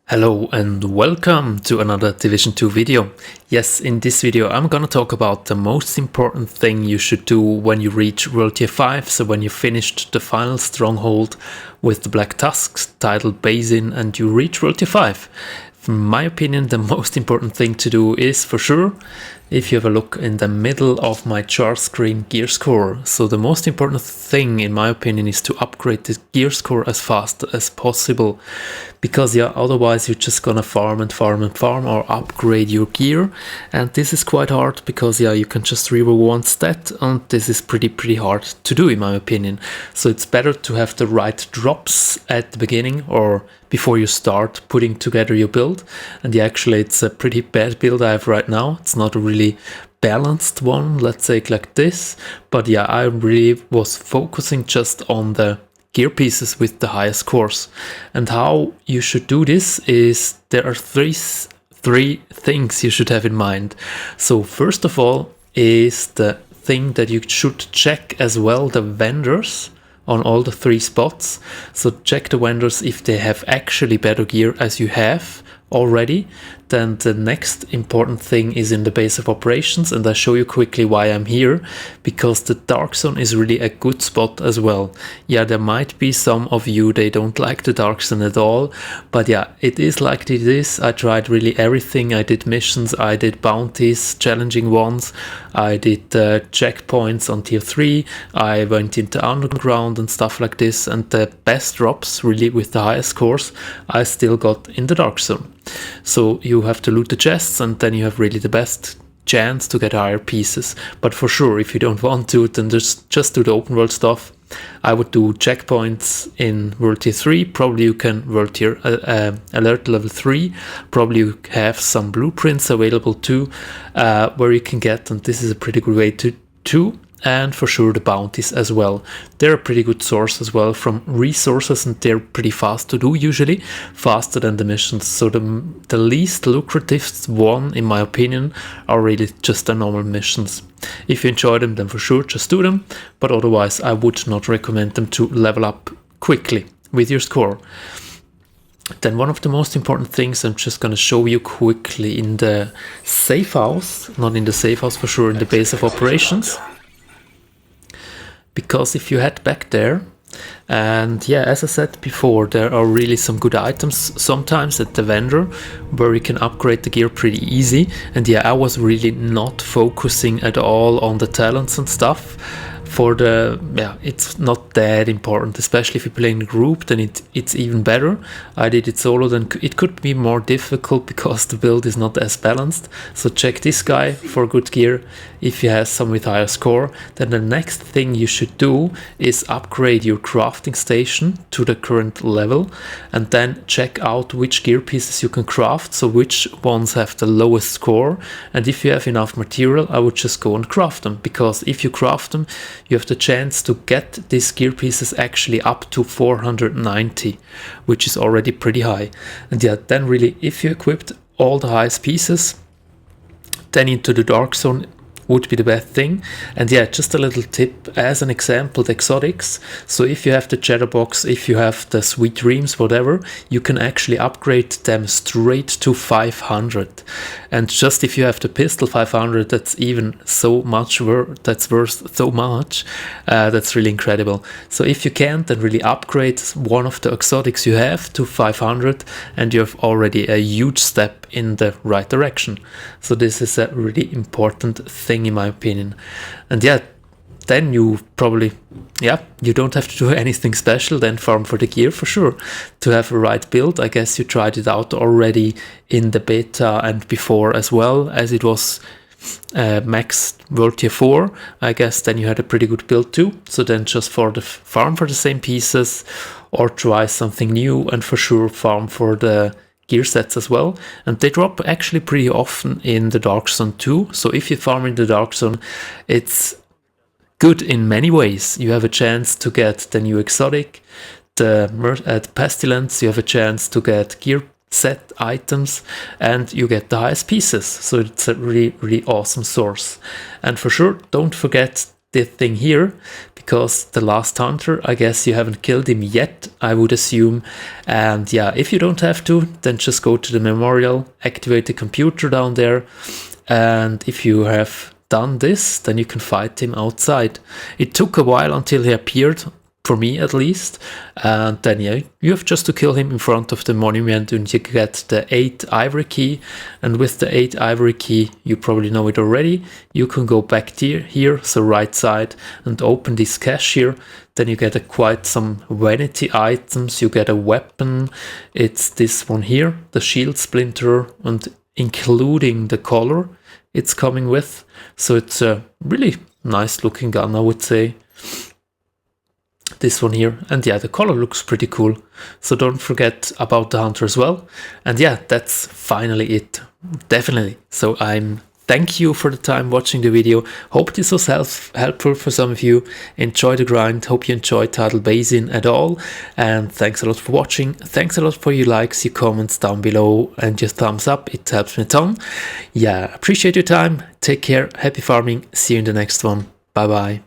Hello and welcome to another Division 2 video. Yes, in this video I'm gonna talk about the most important thing you should do when you reach World Tier 5, so when you finished the final stronghold with the Black Tusks, titled Basin, and you reach World Tier 5. In my opinion, the most important thing to do is, for sure, if you have a look in the middle of my chart screen, gear score. So the most important thing, in my opinion, is to upgrade the gear score as fast as possible. Because otherwise you're just gonna farm or upgrade your gear. And this is quite hard because you can just reroll one stat, and this is pretty hard to do in my opinion. So it's better to have the right drops at the beginning or before you start putting together your build. And actually it's a pretty bad build I have right now. It's not a really balanced one, let's say it like this. But I really was focusing just on the gear pieces with the highest scores. And how you should do this is there are three things you should have in mind. So first of all is the thing that you should check as well, the vendors on all the 3 spots. So check the vendors if they have actually better gear as you have already. Then the next important thing is in the base of operations, and I'll show you quickly why I'm here, because the dark zone is really a good spot as well. There might be some of you, they don't like the dark zone at all, but it is like it is. I tried really everything. I did missions, I did bounties, challenging ones, I did checkpoints on tier 3, I went into underground and stuff like this, and the best drops really with the highest scores I still got in the dark zone. So you have to loot the chests, and then you have really the best chance to get higher pieces. But for sure, if you don't want to, then just do the open world stuff. I would do checkpoints in World Tier 3, probably you can World Tier Alert level 3, probably you have some blueprints available too, where you can get, and this is a pretty good way to and for sure the bounties as well. They're a pretty good source as well from resources, and they're pretty fast to do, usually faster than the missions. So the least lucrative one, in my opinion, are really just the normal missions. If you enjoy them, then for sure just do them, but otherwise I would not recommend them to level up quickly with your score. Then one of the most important things I'm just going to show you quickly in the safe house, not in the safe house for sure, in the base of operations. Because if you head back there, and as I said before, there are really some good items sometimes at the vendor where you can upgrade the gear pretty easy. And I was really not focusing at all on the talents and stuff. For the it's not that important, especially if you play in a group, then it's even better. I did it solo, then it could be more difficult because the build is not as balanced. So check this guy for good gear if you have some with higher score. Then the next thing you should do is upgrade your crafting station to the current level, and then check out which gear pieces you can craft, so which ones have the lowest score. And if you have enough material, I would just go and craft them, because if you craft them, you have the chance to get these gear pieces actually up to 490, which is already pretty high. And then really, if you equipped all the highest pieces, then into the dark zone would be the best thing. And just a little tip as an example, the exotics. So if you have the Chatterbox, if you have the Sweet Dreams, whatever, you can actually upgrade them straight to 500. And just if you have the pistol 500, that's even so much that's worth so much. That's really incredible. So if you can, then really upgrade one of the exotics you have to 500, and you have already a huge step in the right direction. So this is a really important thing in my opinion. And then you probably you don't have to do anything special, then farm for the gear for sure to have a right build. I guess you tried it out already in the beta and before as well, as it was max World Tier 4. I guess then you had a pretty good build too. So then just for the farm for the same pieces, or try something new, and for sure farm for the gear sets as well. And they drop actually pretty often in the dark zone too. So if you farm in the dark zone, it's good in many ways. You have a chance to get the new exotic, the pestilence, you have a chance to get gear set items, and you get the highest pieces. So it's a really awesome source. And for sure, don't forget this thing here, because the last hunter, I guess you haven't killed him yet, I would assume. And yeah, if you don't have to, then just go to the memorial, activate the computer down there, and if you have done this, then you can fight him outside. It took a while until he appeared, for me at least, and then yeah, you have just to kill him in front of the monument and you get the 8 ivory key. And with the 8 ivory key, you probably know it already, you can go back here, so right side, and open this cache here. Then you get quite some vanity items, you get a weapon, it's this one here, the shield splinter, and including the color it's coming with. So it's a really nice looking gun, I would say. This one here, and yeah, the color looks pretty cool, so don't forget about the hunter as well. And yeah, that's finally it, definitely. So thank you for the time watching the video. Hope this was helpful for some of you. Enjoy the grind, hope you enjoyed Tidal Basin at all, and thanks a lot for watching. Thanks a lot for your likes, your comments down below, and your thumbs up, it helps me a ton. Yeah, appreciate your time, take care, happy farming, see you in the next one, bye bye.